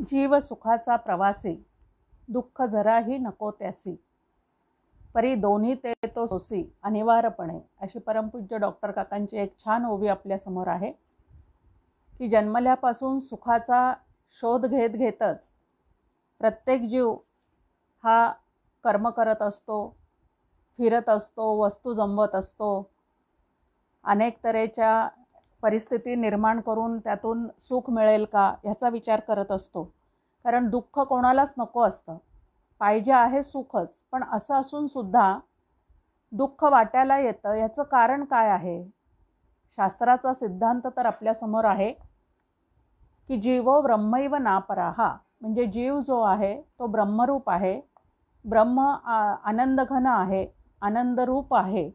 जीव सुखाचा प्रवासी, दुःख जराही नको त्यासी, परी दोन्ही ते तो सोसी अनिवार्यपणे, अशी परमपूज्य डॉक्टर काकांची एक छान ओवी आपल्या समोर आहे की जन्मल्यापासून सुखाचा शोध घेत घेतच प्रत्येक जीव हा कर्म करत असतो, फिरत असतो, वस्तू जमवत असतो, अनेक तऱ्हेच्या परिस्थिती निर्माण करून त्यातून सुख मिळेल का ह्याचा विचार करत असतो. कारण दुःख कोणालाच नको असतं, पाहिजे आहे सुखच. पण असं असून सुद्धा दुःख वाट्याला येतं, याचं कारण काय आहे? शास्त्राचा सिद्धांत तर आपल्यासमोर आहे की जीवो ब्रह्मैव नापराहा, म्हणजे जीव जो आहे तो ब्रह्मरूप आहे, ब्रह्म आनंदघन आहे, आनंदरूप आहे.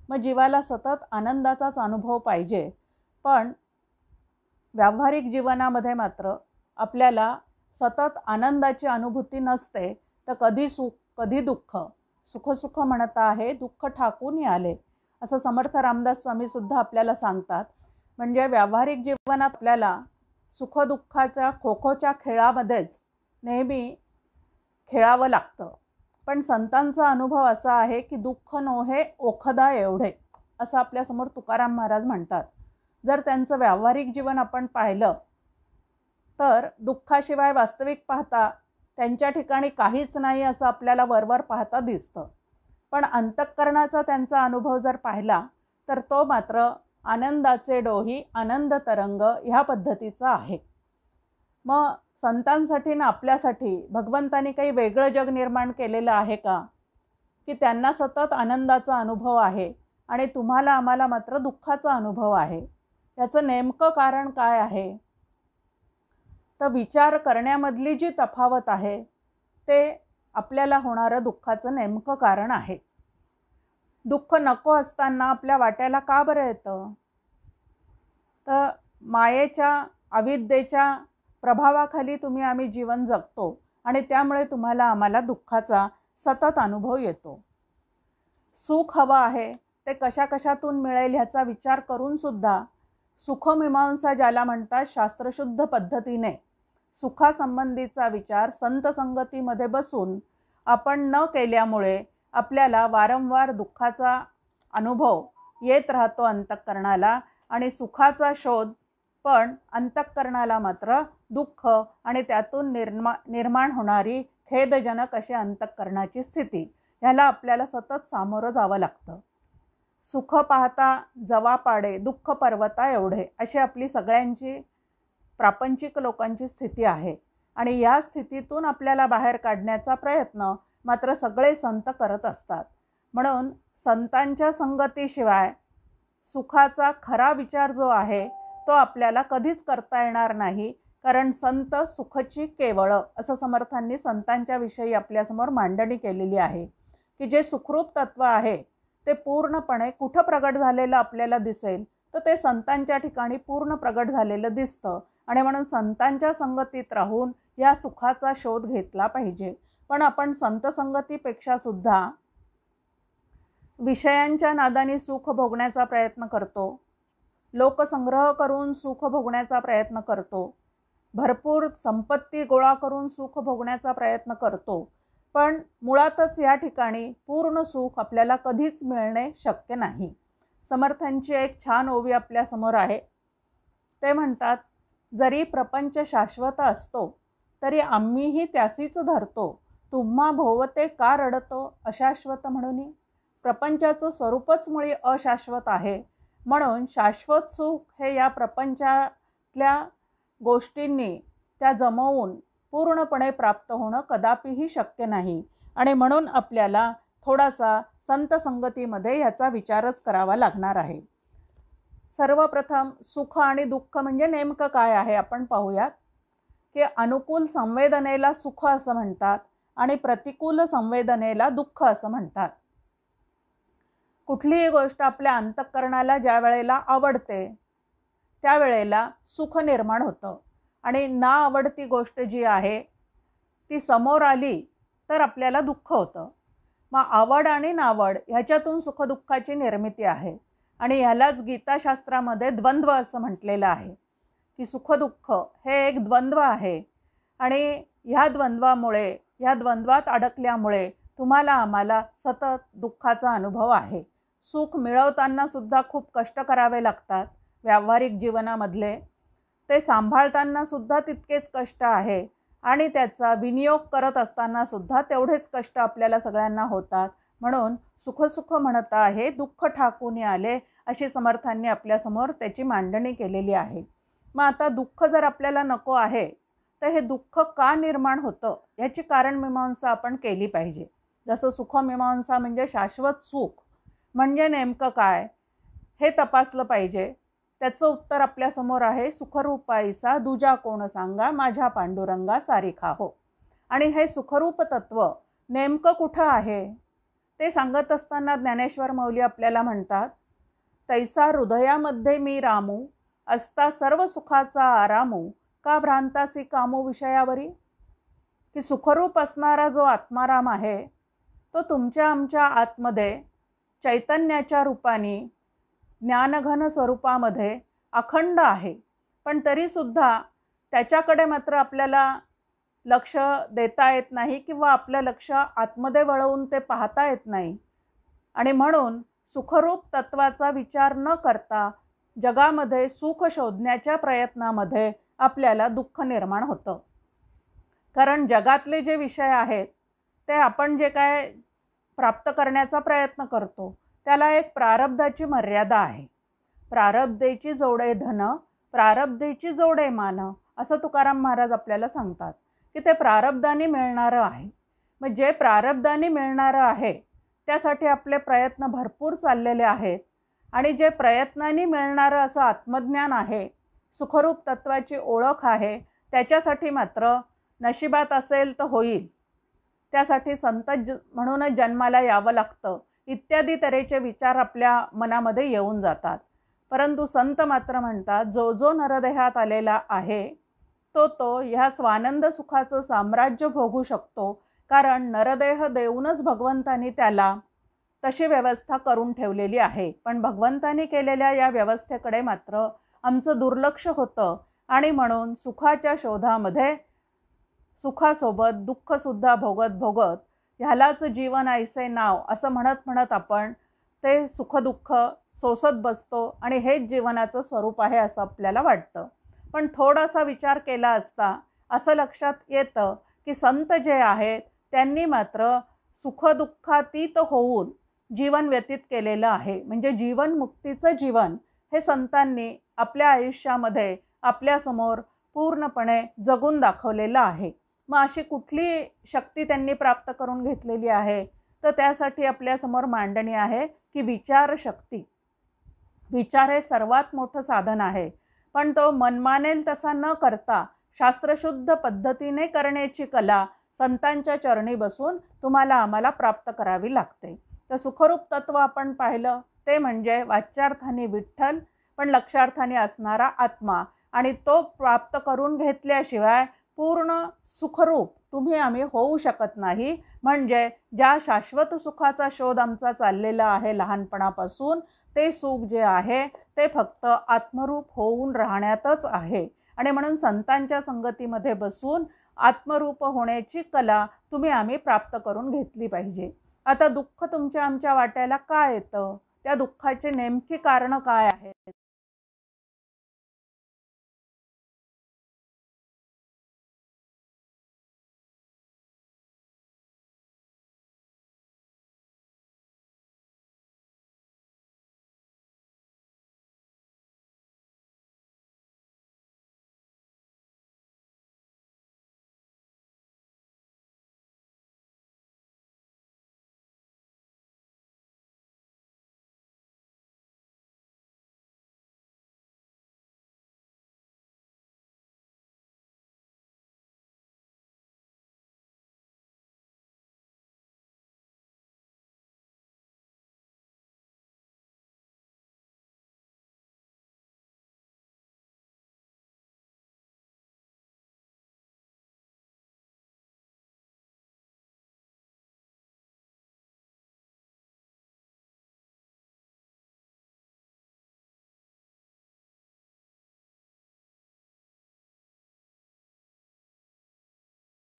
मग जीवाला सतत आनंदाचाच अनुभव पाहिजे. पण व्यावहारिक जीवनामध्ये मात्र आपल्याला सतत आनंदाची अनुभूती नसते. तर कधी सुख कधी दुःख, सुख म्हणत आहे दुःख ठाकून आले, असं समर्थ रामदास स्वामी सुद्धा आपल्याला सांगतात. म्हणजे व्यावहारिक जीवनात आपल्याला सुखदुःखाच्या खोखोच्या खेळामध्येच नेहमी खेळावं लागतं. पण संतांचा अनुभव असा आहे की दुःख नोहे ओखदा एवढे, असं आपल्यासमोर तुकाराम महाराज म्हणतात. जर त्यांचं व्यावहारिक जीवन आपण पाहिलं तर दुःखाशिवाय वास्तविक पाहता त्यांच्या ठिकाणी काहीच नाही असं आपल्याला वरवर पाहता दिसतं. पण अंतःकरणाचा त्यांचा अनुभव जर पाहिला तर तो मात्र आनंदाचे डोही आनंद तरंग ह्या पद्धतीचा आहे. मग संतांसाठी ना आपल्यासाठी भगवंतानी काही वेगळं जग निर्माण केलेलं आहे का की त्यांना सतत आनंदाचा अनुभव आहे आणि तुम्हाला आम्हाला मात्र दुःखाचा अनुभव आहे? याचं नेमकं कारण काय आहे? तर विचार करण्यामधली जी तफावत आहे ते आपल्याला होणारं दुःखाचं नेमकं कारण आहे. दुःख नको असताना आपल्या वाट्याला का बरं येतं? तर मायेच्या अविद्येच्या प्रभावाखाली आम्ही जीवन जगतो आणि त्यामुळे तुम्हाला आम्हाला दुःखाचा सतत अनुभव येतो. सुख हवं आहे ते कशा कशातून मिळेल ह्याचा विचार करून सुद्धा सुखमीमांसा ज्याला म्हणतात शास्त्रशुद्ध पद्धतीने सुखासंबंधीचा विचार संत संगतीमध्ये बसून आपण न केल्यामुळे आपल्याला वारंवार दुःखाचा अनुभव येत राहतो अंतःकरणाला, आणि सुखाचा शोध पण अंतःकरणाला मात्र दुःख आणि त्यातून निर्माण होणारी खेदजनक अशी अंतःकरणाची स्थिती, ह्याला आपल्याला सतत सामोरं जावं लागतं. सुख पाहता जवा पाडे, दुःख पर्वता एवढे, अशी आपली सगळ्यांची प्रापंचिक लोकांची स्थिती आहे. आणि या स्थितीतून आपल्याला बाहेर काढण्याचा प्रयत्न मात्र सगळे संत करत असतात. म्हणून संतांच्या संगतीशिवाय सुखाचा खरा विचार जो आहे तो आपल्याला कधीच करता येणार नाही. कारण संत सुखची केवळ, असं समर्थांनी संतांच्या विषयी आपल्यासमोर मांडणी केलेली आहे की जे सुखरूप तत्व आहे ते पूर्णपणे कुठं प्रगट झालेलं आपल्याला दिसेल तर ते संतांच्या ठिकाणी पूर्ण प्रगट झालेलं दिसतं. आणि म्हणून संतांच्या संगतीत राहून या सुखाचा शोध घेतला पाहिजे. पण आपण संत संगतीपेक्षा सुद्धा विषयांच्या नादाने सुख भोगण्याचा प्रयत्न करतो, लोकसंग्रह करून सुख भोगण्याचा प्रयत्न करतो, भरपूर संपत्ती गोळा करून सुख भोगण्याचा प्रयत्न करतो. पण मुळातच या ठिकाणी पूर्ण सुख आपल्याला कधीच मिळणे शक्य नाही. समर्थांची एक छान ओवी आपल्यासमोर आहे. ते म्हणतात, जरी प्रपंच शाश्वत असतो तरी आम्हीही त्यासीच धरतो, तुम्हा भोवते का रडतो अशाश्वत म्हणून. प्रपंचाचं स्वरूपच मुळी अशाश्वत आहे, म्हणून शाश्वत सुख हे या प्रपंचातल्या गोष्टींनी त्या जमवून पूर्णपणे प्राप्त होणं कदापिही शक्य नाही. आणि म्हणून आपल्याला थोडासा संत संगतीमध्ये याचा विचारच करावा लागणार आहे. सर्वप्रथम सुख आणि दुःख म्हणजे नेमकं काय आहे आपण पाहूयात. की अनुकूल संवेदनेला सुख असं म्हणतात आणि प्रतिकूल संवेदनेला दुःख असं म्हणतात. कुठलीही गोष्ट आपल्या अंतःकरणाला ज्या वेळेला आवडते त्यावेळेला सुख निर्माण होतं, आणि ना आवडती गोष्ट जी आहे ती समोर आली तर आपल्याला दुःख होतं. मग आवड आणि नावड ह्याच्यातून सुखदुःखाची निर्मिती आहे. आणि ह्यालाच गीताशास्त्रामध्ये द्वंद्व असं म्हटलेलं आहे की सुखदुःख हे एक द्वंद्व आहे आणि ह्या द्वंद्वामुळे, ह्या द्वंद्वात अडकल्यामुळे तुम्हाला आम्हाला सतत दुःखाचा अनुभव आहे. सुख मिळवताना सुद्धा खूप कष्ट करावे लागतात व्यावहारिक जीवनामधले, ते सांभाळताना सुद्धा तितकेच कष्ट आहे आणि त्याचा विनियोग करत असताना सुद्धा तेवढेच कष्ट आपल्याला सगळ्यांना होतात. म्हणून सुख म्हणत आहे दुःख ठाकून आले, अशी समर्थांनी आपल्यासमोर त्याची मांडणी केलेली आहे. मग आता दुःख जर आपल्याला नको आहे तर हे दुःख का निर्माण होतं याची कारणमीमांसा आपण केली पाहिजे. जसं सुखमीमांसा म्हणजे शाश्वत सुख म्हणजे नेमकं काय हे तपासलं पाहिजे. त्याचं उत्तर आपल्यासमोर आहे, सुखरूपाईसा दुजा कोण सांगा, माझ्या पांडुरंगा सारिखा हो. आणि हे सुखरूप तत्व नेमकं कुठं आहे ते सांगत असताना ज्ञानेश्वर माऊली आपल्याला म्हणतात, तैसा हृदयामध्ये मी रामू, असता सर्व सुखाचा आरामू, का भ्रांतासी कामू विषयावरी. की सुखरूप असणारा जो आत्माराम आहे तो तुमच्या आमच्या आतमध्ये चैतन्याच्या रूपाने ज्ञानघन स्वरूपामध्ये अखंड आहे. पण तरीसुद्धा त्याच्याकडे मात्र आपल्याला लक्ष देता येत नाही किंवा आपलं लक्ष आतमध्ये वळवून ते पाहता येत नाही. आणि म्हणून सुखरूप तत्वाचा विचार न करता जगामध्ये सुख शोधण्याच्या प्रयत्नामध्ये आपल्याला दुःख निर्माण होतं. कारण जगातले जे विषय आहेत ते आपण जे काय प्राप्त करण्याचा प्रयत्न करतो त्याला एक प्रारब्धाची मर्यादा आहे. प्रारब्धेची जोडे धन, प्रारब्धेची जोडे मान, असं तुकाराम महाराज आपल्याला सांगतात की ते प्रारब्धाने मिळणारं आहे. मग जे प्रारब्धाने मिळणारं आहे त्यासाठी आपले प्रयत्न भरपूर चाललेले आहेत आणि जे प्रयत्नाने मिळणारं असं आत्मज्ञान आहे, सुखरूप तत्वाची ओळख आहे, त्याच्यासाठी मात्र नशिबात असेल तर होईल, त्यासाठी संत म्हणूनच जन्माला यावं लागतं इत्यादी तऱ्हेचे विचार आपल्या मनामध्ये येऊन जातात. परंतु संत मात्र म्हणतात, जो जो नरदेहात आलेला आहे तो ह्या स्वानंद सुखाचं साम्राज्य भोगू शकतो. कारण नरदेह देऊनच भगवंतानी त्याला तशी व्यवस्था करून ठेवलेली आहे. पण भगवंतानी केलेल्या या व्यवस्थेकडे मात्र आमचं दुर्लक्ष होतं आणि म्हणून सुखाच्या शोधामध्ये सुखासोबत दुःखसुद्धा भोगत भोगत ह्यालाच जीवन ऐसे नाव असं म्हणत म्हणत आपण ते सुखदुःख सोसत बसतो आणि हेच जीवनाचं स्वरूप आहे असं आपल्याला वाटतं. पण थोडासा विचार केला असता असं लक्षात येतं की संत जे आहेत त्यांनी मात्र सुखदुःखातीत होऊन जीवन व्यतीत केलेलं आहे. म्हणजे जीवनमुक्तीचं जीवन हे संतांनी आपल्या आयुष्यामध्ये आपल्यासमोर पूर्णपणे जगून दाखवलेलं आहे. मग अशी कुठली शक्ती त्यांनी प्राप्त करून घेतलेली आहे तर त्यासाठी आपल्यासमोर मांडणी आहे की विचारशक्ती. विचार हे सर्वात मोठं साधन आहे, पण तो मनमानेल तसा न करता शास्त्रशुद्ध पद्धतीने करण्याची कला संतांच्या चरणी बसून तुम्हाला आम्हाला प्राप्त करावी लागते. तर सुखरूप तत्व आपण पाहिलं ते म्हणजे वाच्यार्थाने विठ्ठल पण लक्षार्थाने असणारा आत्मा, आणि तो प्राप्त करून घेतल्याशिवाय पूर्ण सुखरूप तुम्ही आम्ही होऊ शकत नाही. म्हणजे ज्या शाश्वत सुखाचा शोध आमचा चाललेला आहे लहानपणापासून, ते सुख जे आहे ते फक्त आत्मरूप होऊन राहण्यातच आहे. आणि म्हणून संतांच्या संगतीमध्ये बसून आत्मरूप होण्याची कला तुम्ही आम्ही प्राप्त करून घेतली पाहिजे. आता दुःख तुमच्या आमच्या वाट्याला का येतं, त्या दुःखाचे नेमकी कारणं काय आहेत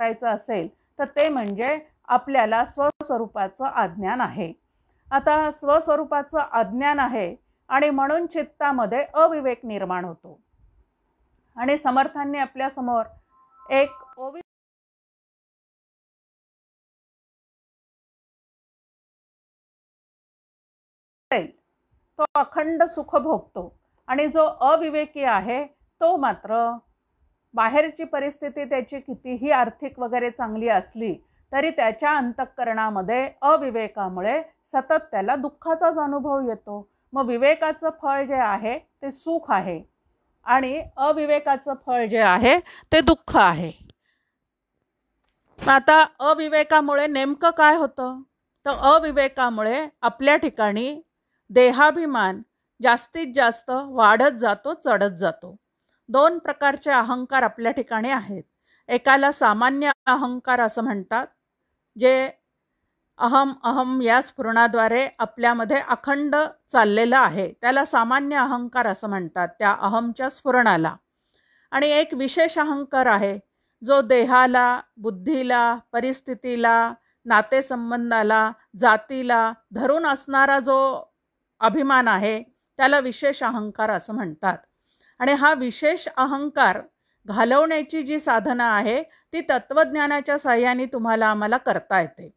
करायचं असेल तर ते म्हणजे आपल्याला स्वस्वरूपाचं अज्ञान आहे. आता स्वस्वरूपाचं अज्ञान आहे आणि म्हणून चित्तामध्ये अविवेक निर्माण होतो. आणि समर्थांनी आपल्या समोर एक ओवी तो अखंड सुख भोगतो आणि जो अविवेकी आहे तो मात्र बाहेरची परिस्थिती त्याची कितीही आर्थिक वगैरे चांगली असली तरी त्याच्या अंतःकरणामध्ये अविवेकामुळे सतत त्याला दुःखाचाच अनुभव येतो. मग विवेकाचं फळ जे आहे ते सुख आहे आणि अविवेकाचं फळ जे आहे ते दुःख आहे. आता अविवेकामुळे नेमकं काय होतं तर अविवेकामुळे आपल्या ठिकाणी देहाभिमान जास्तीत जास्त वाढत जातो, चढत जातो. दोन प्रकारचे अहंकार आपल्या ठिकाणी आहेत. एकाला सामान्य अहंकार असं म्हणतात, जे अहम अहम या स्फुरणाद्वारे आपल्यामध्ये अखंड चाललेलं आहे, त्याला सामान्य अहंकार असं म्हणतात, त्या अहमच्या स्फुरणाला. आणि एक विशेष अहंकार आहे जो देहाला, बुद्धीला, परिस्थितीला, नातेसंबंधाला, जातीला धरून असणारा जो अभिमान आहे त्याला विशेष अहंकार असं म्हणतात. आणि हा विशेष अहंकार घालवण्याची जी साधना आहे ती तत्वज्ञानाच्या साह्याने तुम्हाला आम्हाला करता येते.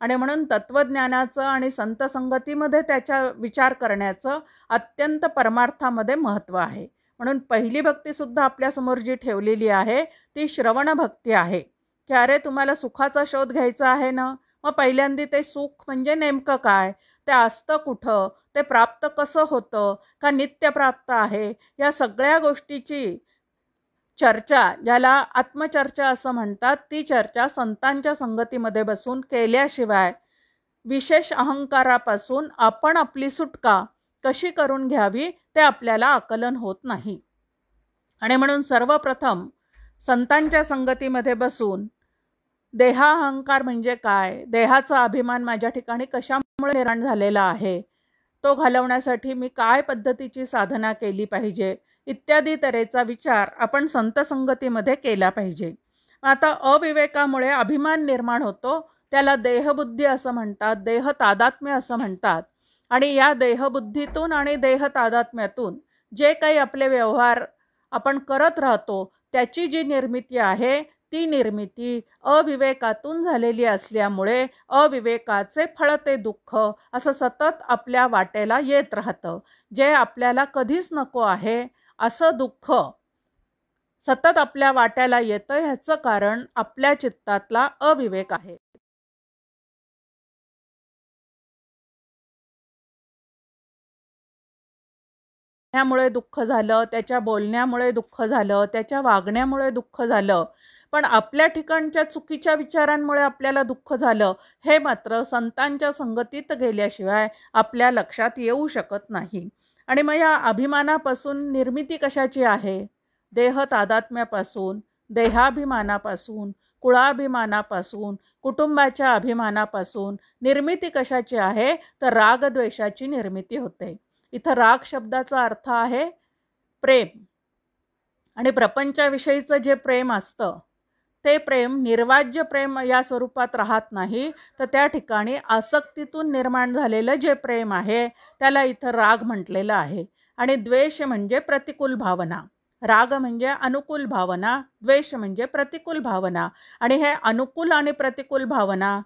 आणि म्हणून तत्वज्ञानाचं आणि संत संगतीमध्ये त्याचा विचार करण्याचं अत्यंत परमार्थामध्ये महत्त्व आहे. म्हणून पहिली भक्तीसुद्धा आपल्यासमोर जी ठेवलेली आहे ती श्रवण भक्ती आहे, की अरे तुम्हाला सुखाचा शोध घ्यायचा आहे ना, मग पहिल्यांदा ते सुख म्हणजे नेमकं काय, ते असतं कुठं, ते प्राप्त कसं होतं, का नित्य प्राप्त आहे, या सगळ्या गोष्टीची चर्चा, ज्याला आत्मचर्चा असं म्हणतात, ती चर्चा संतांच्या संगतीमध्ये बसून केल्याशिवाय विशेष अहंकारापासून आपण आपली सुटका कशी करून घ्यावी ते आपल्याला आकलन होत नाही. आणि म्हणून सर्वप्रथम संतांच्या संगतीमध्ये बसून देहाहंकार म्हणजे काय, देहाचा अभिमान माझ्या ठिकाणी कशामुळे निर्माण झालेला आहे, तो घालवण्यासाठी मी काय पद्धतीची साधना केली पाहिजे इत्यादी तऱ्हेचा विचार आपण संत संगतीमध्ये केला पाहिजे. आता अविवेकामुळे अभिमान निर्माण होतो, त्याला देहबुद्धी असं म्हणतात, देह तादात्म्य असं म्हणतात. आणि या देहबुद्धीतून आणि देह तादात्म्यातून जे काही आपले व्यवहार आपण करत राहतो त्याची जी निर्मिती आहे ती निर्मिती अविवेकातून झालेली असल्यामुळे अविवेकाचे फळ ते दुःख असं सतत आपल्या वाटेला येत राहतं. जे आपल्याला कधीच नको आहे असं दुःख सतत आपल्या वाट्याला येतं, ह्याचं कारण आपल्या चित्तातला अविवेक आहे. त्यामुळे दुःख झालं, त्याच्या बोलण्यामुळे दुःख झालं, त्याच्या वागण्यामुळे दुःख झालं, पण आपल्या ठिकाणच्या चुकीच्या विचारांमुळे आपल्याला दुःख झालं हे मात्र संतांच्या संगतीत गेल्याशिवाय आपल्या लक्षात येऊ शकत नाही. आणि मग या अभिमानापासून निर्मिती कशाची आहे, देह तादात्म्यापासून, देहाभिमानापासून, कुळाभिमानापासून, कुटुंबाच्या अभिमानापासून निर्मिती कशाची आहे तर रागद्वेषाची निर्मिती होते. इथं राग शब्दाचा अर्थ आहे प्रेम. आणि प्रपंचाविषयीचं जे प्रेम असतं ते प्रेम निर्वाज्य प्रेम या स्वरूपात राहत नाही, तर त्या ठिकाणी आसक्तीतून निर्माण झालेलं जे प्रेम आहे त्याला इथं राग म्हटलेलं आहे. आणि द्वेष म्हणजे प्रतिकूल भावना. राग म्हणजे अनुकूल भावना, द्वेष म्हणजे प्रतिकूल भावना. आणि हे अनुकूल आणि प्रतिकूल भावना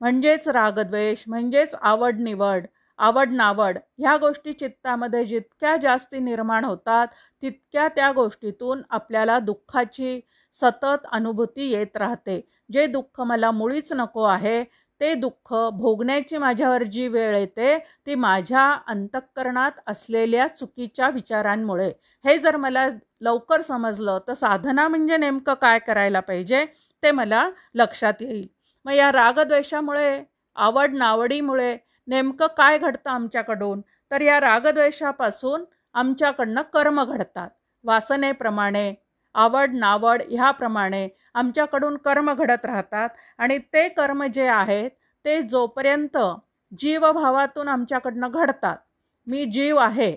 म्हणजेच रागद्वेष, म्हणजेच आवड निवड, आवड नावड, ह्या गोष्टी चित्तामध्ये जितक्या जास्ती निर्माण होतात तितक्या त्या गोष्टीतून आपल्याला दुःखाची सतत अनुभूती येत राहते. जे दुःख मला मुळीच नको आहे ते दुःख भोगण्याची माझ्यावर जी वेळ येते ती माझ्या अंतःकरणात असलेल्या चुकीच्या विचारांमुळे. हे जर मला लवकर समजलं तर साधना म्हणजे नेमकं काय करायला पाहिजे ते मला लक्षात येईल. मग या रागद्वेषामुळे, आवड नावडीमुळे नेमकं काय घडतं आमच्याकडून तर या रागद्वेषापासून आमच्याकडनं कर्म घडतात. वासनेप्रमाणे, आवड नावड ह्याप्रमाणे आमच्याकडून कर्म घडत राहतात. आणि ते कर्म जे आहेत ते जोपर्यंत जीवभावातून आमच्याकडनं घडतात, मी जीव आहे,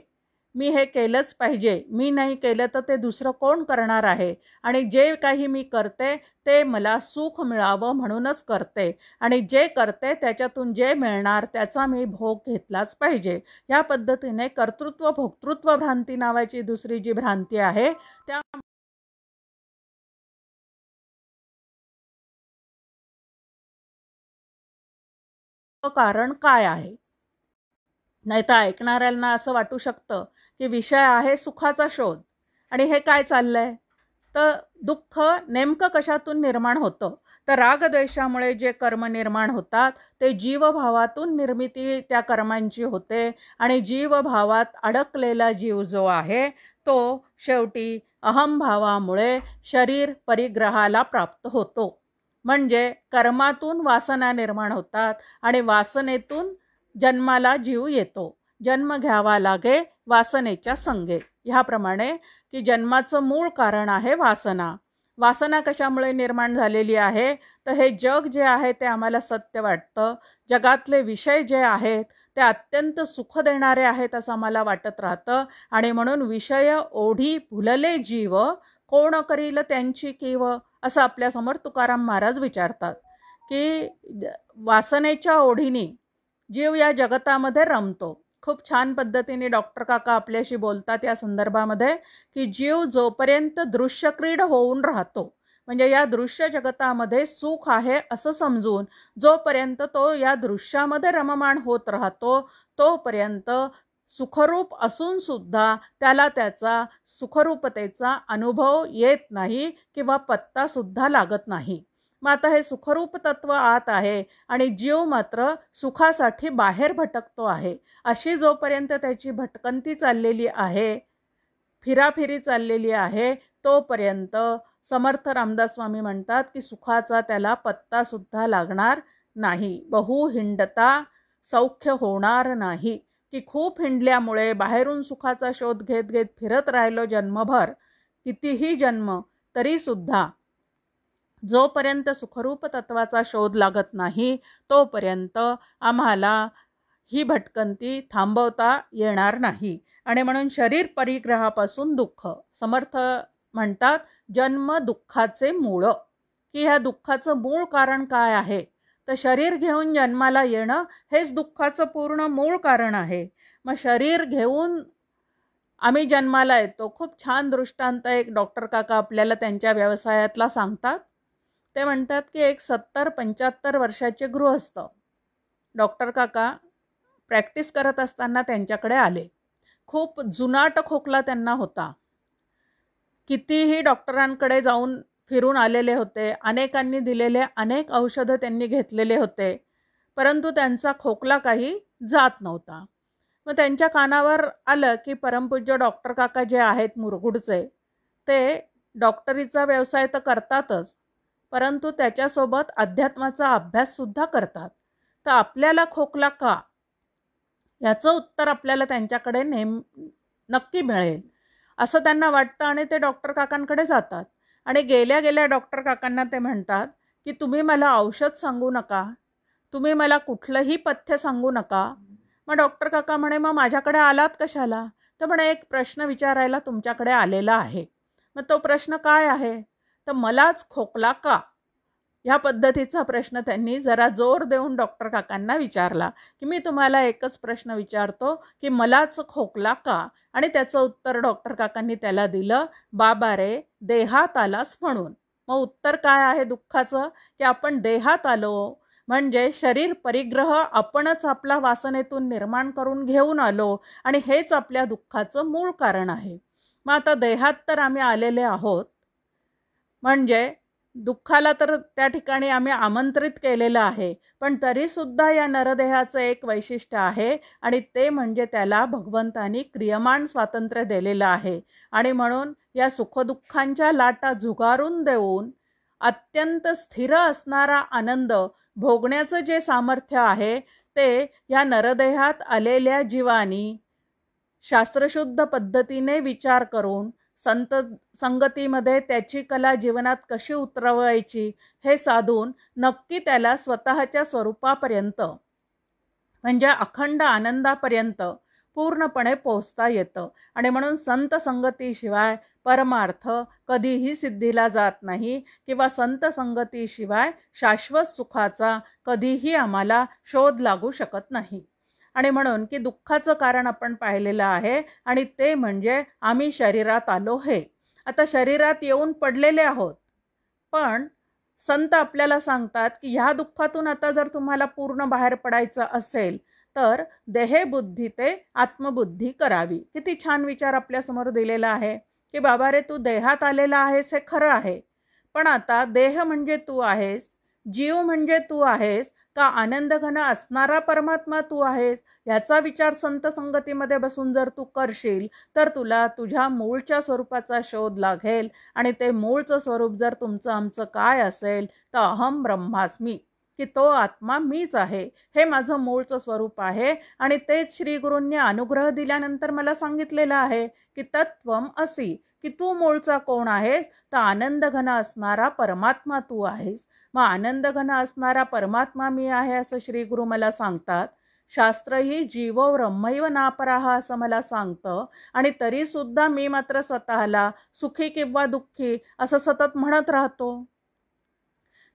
मी हे केलंच पाहिजे, मी नाही केलं तर ते दुसरं कोण करणार आहे, आणि जे काही मी करते ते मला सुख मिळावं म्हणूनच करते, आणि जे करते त्याच्यातून जे मिळणार त्याचा मी भोग घेतलाच पाहिजे. या पद्धतीने कर्तृत्व भोक्तृत्व भ्रांती नावाची दुसरी जी भ्रांती आहे त्या कारण काय आहे. नाही तर ऐकणाऱ्यांना असं वाटू शकतं की विषय आहे सुखाचा शोध, आणि हे काय चाललंय. तर दुःख नेमकं कशातून निर्माण होतं, तर रागद्वेषामुळे जे कर्म निर्माण होतात ते जीवभावातून निर्मिती त्या कर्मांची होते, आणि जीवभावात अडकलेला जीव जो आहे तो शेवटी अहंभावामुळे शरीर परिग्रहाला प्राप्त होतो. म्हणजे कर्मातून वासना निर्माण होतात, आणि वासनेतून जन्माला जीव येतो. जन्म घ्यावा लागे वासनेच्या संगे. ह्याप्रमाणे की जन्माचं मूळ कारण आहे वासना. वासना कशामुळे निर्माण झालेली आहे, तर हे जग जे आहे ते आम्हाला सत्य वाटतं, जगातले विषय जे आहेत ते अत्यंत सुख देणारे आहेत असं आम्हाला वाटत राहतं, आणि म्हणून विषय ओढी भुलले जीव, कोण करील त्यांची कीव, असं आपल्यासमोर तुकाराम महाराज विचारतात की वासनेच्या ओढीने जीव या जगतामध्ये रमतो. खूप छान पद्धतीने डॉक्टर काका आपल्याशी बोलतात या संदर्भामध्ये की जीव जोपर्यंत दृश्यक्रीड होऊन राहतो, म्हणजे या दृश्य जगतामध्ये सुख आहे असं समजून जोपर्यंत तो या दृश्यामध्ये रममाण होत राहतो, तोपर्यंत सुखरूप असून सुद्धा त्याला त्याचा सुखरूपतेचा अनुभव येत नाही किंवा पत्ता सुद्धा लागत नाही. मग आता हे सुखरूप तत्व आत आहे आणि जीव मात्र सुखासाठी बाहेर भटकतो आहे. अशी जोपर्यंत त्याची भटकंती चाललेली आहे, फिराफिरी चाललेली आहे, तोपर्यंत समर्थ रामदास स्वामी म्हणतात की सुखाचा त्याला पत्ता सुद्धा लागणार नाही. बहु हिंडता सौख्य होणार नाही, की खूप हिंडल्यामुळे बाहेरून सुखाचा शोध घेत घेत फिरत राहिलो जन्मभर, कितीही जन्म, तरी सुद्धा जोपर्यंत सुखरूप तत्वाचा शोध लागत नाही तोपर्यंत आम्हाला ही भटकंती थांबवता येणार नाही. आणि म्हणून शरीर परिग्रहापासून दुःख. समर्थ म्हणतात जन्म दुःखाचे मूळ, की ह्या दुःखाचं मूळ कारण काय आहे, तर शरीर घेऊन जन्माला येणं हेच दुःखाचं पूर्ण मूळ कारण आहे. मग शरीर घेऊन आम्ही जन्माला येतो. खूप छान दृष्टांत एक डॉक्टर काका आपल्याला त्यांच्या व्यवसायातला सांगतात. ते म्हणतात की एक 70-75 वर्षाचे गृहस्थ डॉक्टर काका प्रॅक्टिस करत असताना त्यांच्याकडे आले. खूप जुनाट खोकला त्यांना होता. कितीही डॉक्टरांकडे जाऊन फिरून आलेले होते, अनेकांनी दिलेले अनेक औषधं त्यांनी घेतलेले होते, परंतु त्यांचा खोकला काही जात नव्हता. मग त्यांच्या कानावर आलं की परमपूज्य डॉक्टर काका जे आहेत मुरगुडचे, ते डॉक्टरीचा व्यवसाय तर करतातच, परंतु त्याच्यासोबत अध्यात्माचा अभ्यास सुद्धा करतात. तर आपल्याला खोकला का, याचं उत्तर आपल्याला त्यांच्याकडे नक्की मिळेल असं त्यांना वाटतं, आणि ते डॉक्टर काकांकडे जातात. आणि गेल्या गेल्या डॉक्टर काकांना ते म्हणतात की तुम्ही मला औषध सांगू नका, तुम्ही मला कुठलंही पथ्य सांगू नका. मग डॉक्टर काका म्हणे मग माझ्याकडे आलात कशाला, तर म्हणे एक प्रश्न विचारायला तुमच्याकडे आलेला आहे. मग तो प्रश्न काय आहे, तर मलाच खोकला का, ह्या पद्धतीचा प्रश्न त्यांनी जरा जोर देऊन डॉक्टर काकांना विचारला की मी तुम्हाला एकच प्रश्न विचारतो की मलाच खोकला का. आणि त्याचं उत्तर डॉक्टर काकांनी त्याला दिलं, बाबा रे देहात आलास म्हणून. मग उत्तर काय आहे दुःखाचं, की आपण देहात आलो म्हणजे शरीर परिग्रह आपणच आपला वासनेतून निर्माण करून घेऊन आलो, आणि हेच आपल्या दुःखाचं मूळ कारण आहे. मग आता देहात तर आम्ही आलेले आहोत, म्हणजे दुःखाला तर त्या ठिकाणी आम्ही आमंत्रित केलेलं आहे, पण तरीसुद्धा या नरदेहाचं एक वैशिष्ट्य आहे, आणि ते म्हणजे त्याला भगवंतानी क्रियमाण स्वातंत्र्य दिलेलं आहे. आणि म्हणून या सुखदुःखांच्या लाटा झुगारून देऊन अत्यंत स्थिर असणारा आनंद भोगण्याचं जे सामर्थ्य आहे ते या नरदेहात आलेल्या जीवानी शास्त्रशुद्ध पद्धतीने विचार करून संत संगतीमध्ये त्याची कला जीवनात कशी उतरवायची हे साधून नक्की त्याला स्वतःच्या स्वरूपापर्यंत, म्हणजे अखंड आनंदापर्यंत पूर्णपणे पोहोचता येतं. आणि म्हणून संत संगतीशिवाय परमार्थ कधीही सिद्धीला जात नाही किंवा संत संगतीशिवाय शाश्वत सुखाचा कधीही आम्हाला शोध लागू शकत नाही. आणि म्हणून की दुःखाचं कारण आपण पाहिलेलं आहे आणि ते म्हणजे आम्ही शरीरात आलो हे. आता शरीरात येऊन पडलेले आहोत, पण संत आपल्याला सांगतात की ह्या दुःखातून आता जर तुम्हाला पूर्ण बाहेर पडायचं असेल तर देहे बुद्धी ते आत्मबुद्धी करावी. किती छान विचार आपल्या समोर दिलेला आहे की बाबा रे, तू देहात आलेला आहेस हे खरं आहे, पण आता देह म्हणजे तू आहेस, जीव म्हणजे तू आहेस का आनंद घन असणारा परमात्मा तू आहेस, याचा विचार संत संगतीमध्ये बसून जर तू करशील तर तुला तुझ्या मूळच्या स्वरूपाचा शोध लागेल. आणि ते मूळचं स्वरूप जर तुमचं आमचं काय असेल तर अहम ब्रह्मास्मी, की तो आत्मा मीच आहे, हे माझं मूळचं स्वरूप आहे. आणि तेच श्री गुरूंनी अनुग्रह दिल्यानंतर मला सांगितलेलं आहे की तत्वम असी, की तू मूळचा कोण आहेस तर आनंद घन असणारा परमात्मा तू आहेस. मग आनंद घन असणारा परमात्मा मी आहे असं श्री गुरु मला सांगतात. शास्त्रही जीवो ब्रह्मैव नापराह असं मला सांगतं. आणि तरी सुद्धा मी मात्र स्वतःला सुखी किंवा दुःखी असं सतत म्हणत राहतो.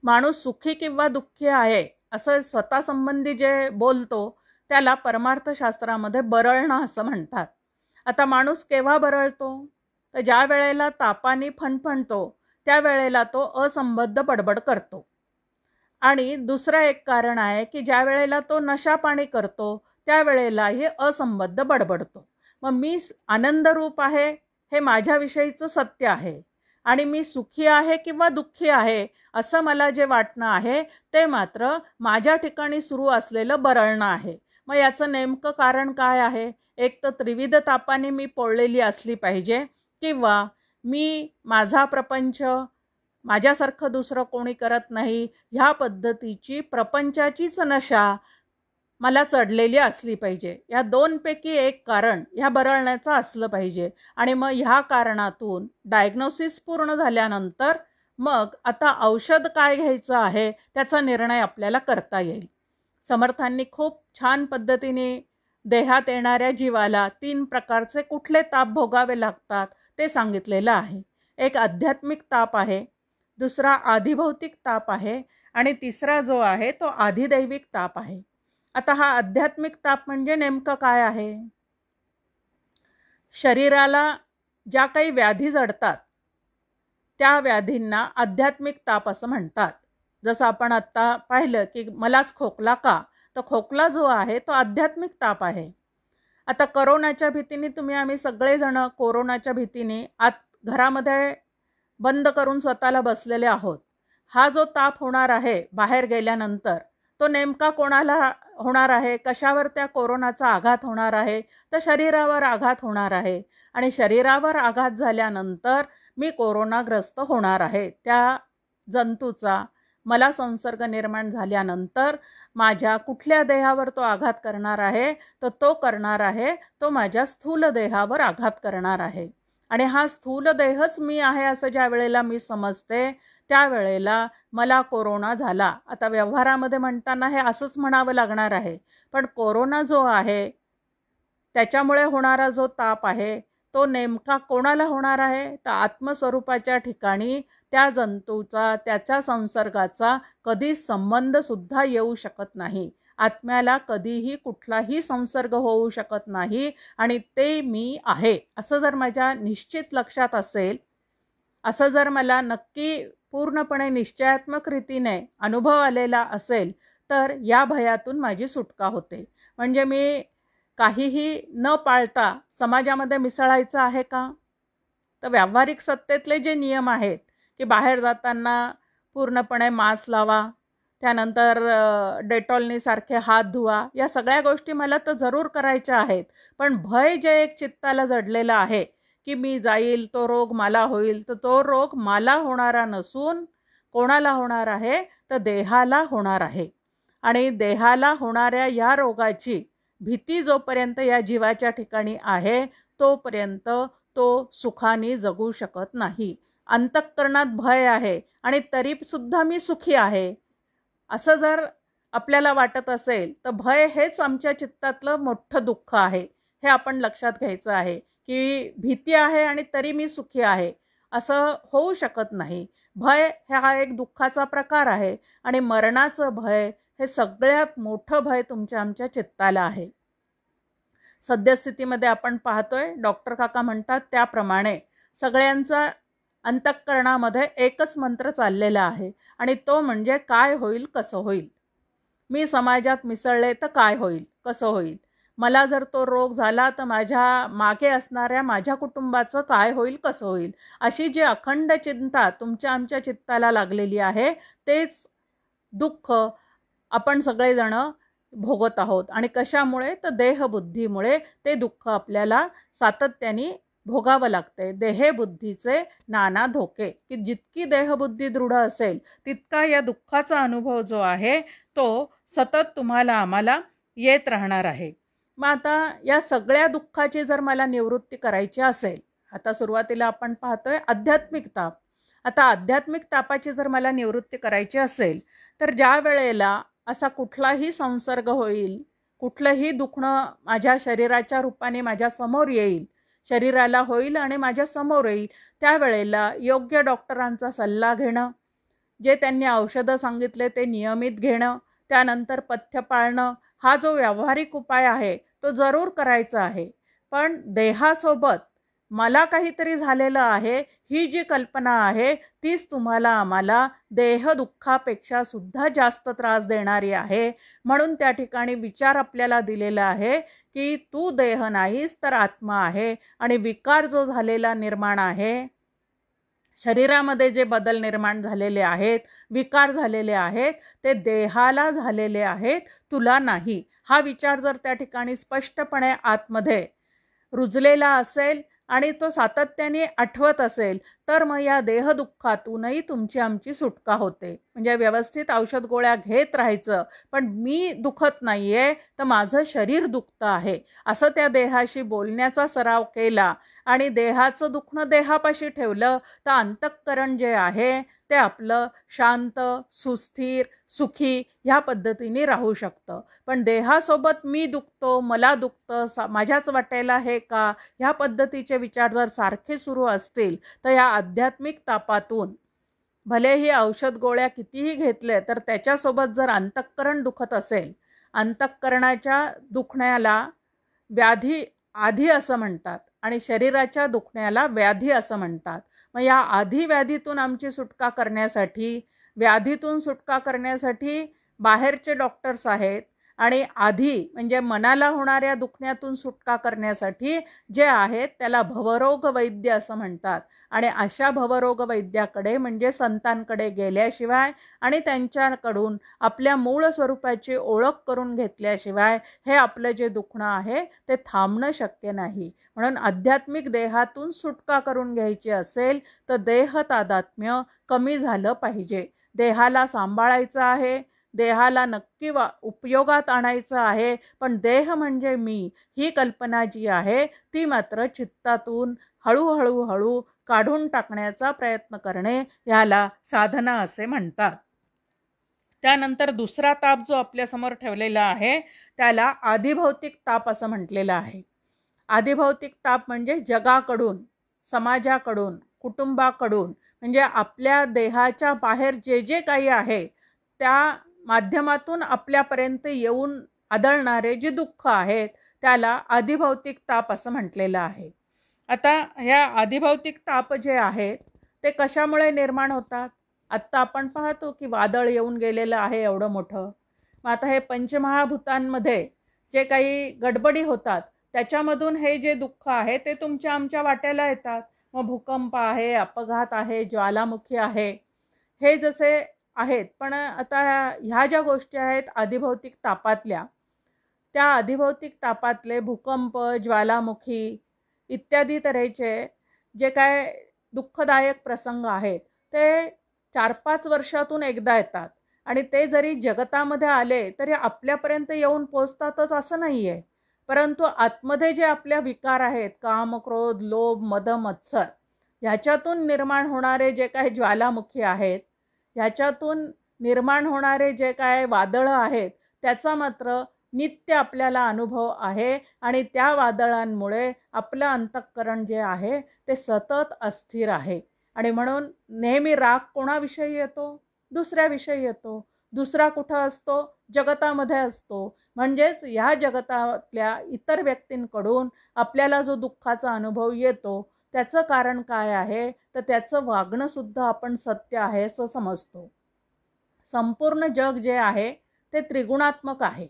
माणूस सुखी किंवा दुःखी आहे असं स्वतः संबंधी जे बोलतो त्याला परमार्थशास्त्रामध्ये बरळणं असं म्हणतात. आता माणूस केव्हा बरळतो तर ज्या वेळेला तापाने फणफणतो त्यावेळेला तो असंबद्ध बडबड करतो. आणि दुसरं एक कारण आहे की ज्या वेळेला तो नशा पाणी करतो त्यावेळेलाही असंबद्ध बडबडतो. मग मी आनंद रूप आहे हे माझ्याविषयीचं सत्य आहे आणि मी सुखी आहे किंवा दुःखी आहे असं मला जे वाटणं आहे ते मात्र माझ्या ठिकाणी सुरू असलेलं बरळणं आहे. मग याचं नेमकं कारण काय आहे? एक तर त्रिविध तापाने मी पोळलेली असली पाहिजे, किंवा मी माझा प्रपंच माझ्यासारखं दुसरं कोणी करत नाही ह्या पद्धतीची प्रपंचाचीच नशा मला चढलेली असली पाहिजे. या दोनपैकी एक कारण ह्या बरळण्याचं असलं पाहिजे. आणि मग ह्या कारणातून डायग्नोसिस पूर्ण झाल्यानंतर मग आता औषध काय घ्यायचं आहे त्याचा निर्णय आपल्याला करता येईल. समर्थांनी खूप छान पद्धतीने देहात येणाऱ्या जीवाला 3 प्रकारचे कुठले ताप भोगावे लागतात ते सांगितलेलं आहे. एक आध्यात्मिक ताप आहे, दुसरा आधिभौतिक ताप आहे आणि तिसरा जो आहे तो आधिदैविक ताप आहे. आता हा आध्यात्मिक ताप म्हणजे नेमकं काय आहे? शरीराला ज्या काही व्याधी जडतात त्या व्याधींना आध्यात्मिक ताप असं म्हणतात. जसं आपण आत्ता पाहिलं की मलाच खोकला का, तर खोकला जो आहे तो आध्यात्मिक ताप आहे. आता कोरोनाच्या भीतीने आम्ही सगळेजण कोरोनाच्या भीतीने घरामध्ये बंद करून स्वतःला बसलेले आहोत. हा जो ताप होणार आहे बाहेर गेल्यानंतर तो नेमका कोणाला होणार आहे? कशावर त्या कोरोनाचा आघात होणार आहे? तर शरीरावर आघात होणार आहे. आणि शरीरावर आघात झाल्यानंतर मी कोरोनाग्रस्त होणार आहे. त्या जंतूचा मला संसर्ग निर्माण झाल्यानंतर माझ्या कुठल्या देहावर तो आघात करणार आहे तर तो करणार आहे तो माझ्या स्थूल देहावर आघात करणार आहे. आणि हा स्थूल देहच मी आहे असं ज्या वेळेला मी समजते त्यावेळेला मला कोरोना झाला. आता व्यवहारामध्ये म्हणताना हे असंच म्हणावं लागणार आहे, पण कोरोना जो आहे त्याच्यामुळे होणारा जो ताप आहे तो नेमका कोणाला होणार आहे तर आत्मस्वरूपाच्या ठिकाणी त्या जंतूचा त्याच्या संसर्गाचा कधीच संबंध सुद्धा येऊ शकत नाही. आत्म्याला कधीही कुठलाही संसर्ग होऊ शकत नाही आणि ते मी आहे असं जर माझ्या निश्चित लक्षात असेल, असं जर मला नक्की पूर्णपणे निश्चयात्मक रीतीने अनुभव आलेला असेल तर या भयातून माझी सुटका होते. म्हणजे मी काहीही न पाळता समाजामध्ये मिसळायचं आहे का? तर व्यावहारिक सत्तेतले जे नियम आहेत की बाहेर जाताना पूर्णपणे मास्क लावा, त्यानंतर डेटॉलनी सारखे हात धुवा, या सगळ्या गोष्टी मला तर जरूर करायच्या आहेत. पण भय जे एक चित्ताला जडलेलं आहे की मी जाईल तो रोग मला होईल, तर तो रोग मला होणारा नसून कोणाला होणार आहे तर देहाला होणार आहे. आणि देहाला होणाऱ्या या रोगाची भीती जोपर्यंत या जीवाच्या ठिकाणी आहे तोपर्यंत तो सुखाने जगू शकत नाही. अंतःकरणात भय आहे आणि तरी सुद्धा मी सुखी आहे असं जर आपल्याला वाटत असेल तर भय हेच आमच्या चित्तातलं मोठं दुःख आहे हे आपण लक्षात घ्यायचं आहे की भीती आहे आणि तरी मी सुखी आहे असं होऊ शकत नाही. भय हा एक दुःखाचा प्रकार आहे आणि मरणाचं भय हे सगळ्यात मोठं भय तुमच्या आमच्या चित्ताला आहे. सद्यस्थितीमध्ये आपण पाहतोय डॉक्टर काका म्हणतात त्याप्रमाणे सगळ्यांचा अंतःकरणामध्ये एकच मंत्र चाललेला आहे आणि तो म्हणजे काय होईल कसं होईल. मी समाजात मिसळले तर काय होईल कसं होईल. मला जर तो रोग झाला तर माझ्या मागे असणाऱ्या माझ्या कुटुंबाचं काय होईल कसं होईल. अशी जी अखंड चिंता तुमच्या आमच्या चित्ताला लागलेली आहे तेच दुःख आपण सगळेजण भोगत आहोत. आणि कशामुळे तर देहबुद्धीमुळे ते दुःख आपल्याला सातत्याने भोगावं लागते. देहबुद्धीचे नाना धोके, की जितकी देहबुद्धी दृढ असेल तितका या दुःखाचा अनुभव जो आहे तो सतत तुम्हाला आम्हाला येत राहणार आहे. मग आता या सगळ्या दुःखाची जर मला निवृत्ती करायची असेल, आता सुरुवातीला आपण पाहतोय आध्यात्मिक ताप. आता आध्यात्मिक तापाची जर मला निवृत्ती करायची असेल तर ज्या वेळेला असा कुठलाही संसर्ग होईल, कुठलंही दुखणं माझ्या शरीराच्या रूपाने माझ्या समोर येईल, शरीराला होईल आणि माझ्या समोर येईल, त्यावेळेला योग्य डॉक्टरांचा सल्ला घेणं, जे त्यांनी औषधं सांगितले ते नियमित घेणं, त्यानंतर पथ्य पाळणं, हा जो व्यावहारिक उपाय आहे तो जरूर करायचा आहे. पण देहासोबत मला काहीतरी झालेलं आहे ही जी कल्पना आहे तीच तुम्हाला आम्हाला देह दुःखापेक्षा सुद्धा जास्त त्रास देणारी आहे. म्हणून त्या ठिकाणी विचार आपल्याला दिलेला आहे की तू देह नाहीस तर आत्मा आहे आणि विकार जो झालेला निर्माण आहे, शरीरामध्ये जे बदल निर्माण झालेले आहेत, विकार झालेले आहेत, ते देहाला झालेले आहेत, तुला नाही. हा विचार जर त्या ठिकाणी स्पष्टपणे आतमध्ये रुजलेला असेल आणि तो सातत्याने आठवत असेल तर मग या देहदुःखातूनही तुमची आमची सुटका होते. म्हणजे व्यवस्थित औषध गोळ्या घेत राहायचं, पण मी दुखत नाहीये तर माझं शरीर दुखतं आहे असं त्या देहाशी बोलण्याचा सराव केला आणि देहाचं दुखणं देहापाशी ठेवलं तर अंतःकरण जे आहे ते आपलं शांत, सुस्थिर, सुखी ह्या पद्धतीने राहू शकतं. पण देहासोबत मी दुखतो, मला दुखतं, माझ्याच वाटेला हे का, ह्या पद्धतीचे विचार जर सारखे सुरू असतील तर या आध्यात्मिक तापातून भलेही औषध गोळ्या कितीही घेतले तर त्याच्यासोबत जर अंतःकरण दुखत असेल, अंतःकरणाच्या दुखण्याला व्याधी आधी असं म्हणतात आणि शरीराच्या दुखण्याला व्याधी असं म्हणतात. मग या आधी व्याधीतून आमची सुटका करण्यासाठी, व्याधीतून सुटका करण्यासाठी बाहेरचे डॉक्टर्स आहेत आणि आधी म्हणजे मनाला होणाऱ्या दुखण्यातून सुटका करण्यासाठी जे आहेत त्याला भवरोग वैद्य असं म्हणतात. आणि अशा भवरोग वैद्याकडे म्हणजे संतांकडे गेल्याशिवाय आणि त्यांच्याकडून आपल्या मूळ स्वरूपाची ओळख करून घेतल्याशिवाय हे आपलं जे दुखणं आहे ते थांबणं शक्य नाही. म्हणून आध्यात्मिक देहातून सुटका करून घ्यायची असेल तर देह तादात्म्य कमी झालं पाहिजे. देहाला सांभाळायचं आहे, देहाला नक्की उपयोगात आणायचं आहे, पण देह म्हणजे मी ही कल्पना जी आहे ती मात्र चित्तातून हळूहळू काढून टाकण्याचा प्रयत्न करणे याला साधना असे म्हणतात. त्यानंतर दुसरा ताप जो आपल्यासमोर ठेवलेला आहे त्याला आधिभौतिक ताप असं म्हटलेलं आहे. आधिभौतिक ताप म्हणजे जगाकडून, समाजाकडून, कुटुंबाकडून, म्हणजे आपल्या देहाच्या बाहेर जे जे काही आहे त्या माध्यमातून आपल्यापर्यंत येऊन आदळणारे जे दुःख आहेत त्याला आधिभौतिक ताप असं म्हटलेलं आहे. आता ह्या आधिभौतिक ताप जे आहेत ते कशामुळे निर्माण होतात? आत्ता आपण पाहतो की वादळ येऊन गेलेलं आहे एवढं मोठं. मग आता हे पंचमहाभूतांमध्ये जे काही गडबडी होतात त्याच्यामधून हे जे दुःख आहे ते तुमच्या आमच्या वाट्याला येतात. मग भूकंप आहे, अपघात आहे, ज्वालामुखी आहे, हे जसे आहेत. पण आता ह्या ज्या गोष्टी आहेत आधिभौतिक तापातल्या, त्या आधिभौतिक तापातले भूकंप, ज्वालामुखी इत्यादी तऱ्हेचे जे काय दुःखदायक प्रसंग आहेत ते 4-5 वर्षातून एकदा येतात आणि ते जरी जगतामध्ये आले तरी आपल्यापर्यंत येऊन पोचतातच असं नाही आहे. परंतु आतमध्ये जे आपल्या विकार आहेत, काम, क्रोध, लोभ, मद, मत्सर, ह्याच्यातून निर्माण होणारे जे काही ज्वालामुखी आहेत, ह्याच्यातून निर्माण होणारे जे काय वादळं आहेत त्याचा मात्र नित्य आपल्याला अनुभव आहे आणि त्या वादळांमुळे आपलं अंतःकरण जे आहे ते सतत अस्थिर आहे. आणि म्हणून नेहमी राग कोणाविषयी येतो? दुसऱ्याविषयी येतो. दुसरा कुठं असतो? जगतामध्ये असतो. म्हणजेच या जगतातल्या इतर व्यक्तींकडून आपल्याला जो दुःखाचा अनुभव येतो त्याचं कारण काय आहे? तर त्याचं वागणं सुद्धा आपण सत्य आहे असं समजतो. संपूर्ण जग जे आहे ते त्रिगुणात्मक आहे.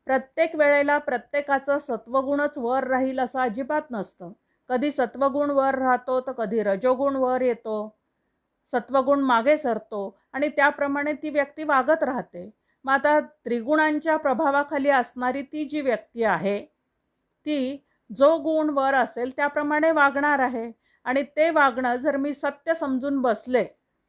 प्रत्येक वेळेला प्रत्येकाचं सत्वगुणच वर राहील असं अजिबात नसतं. कधी सत्वगुण वर राहतो तर कधी रजोगुण वर येतो, सत्वगुण मागे सरतो आणि त्याप्रमाणे ती व्यक्ती वागत राहते. मग आता त्रिगुणांच्या प्रभावाखाली असणारी ती जी व्यक्ती आहे ती जो गुण वर असेल त्याप्रमाणे वागणार आहे. आणि ते वागणं जर मी सत्य समजून बसले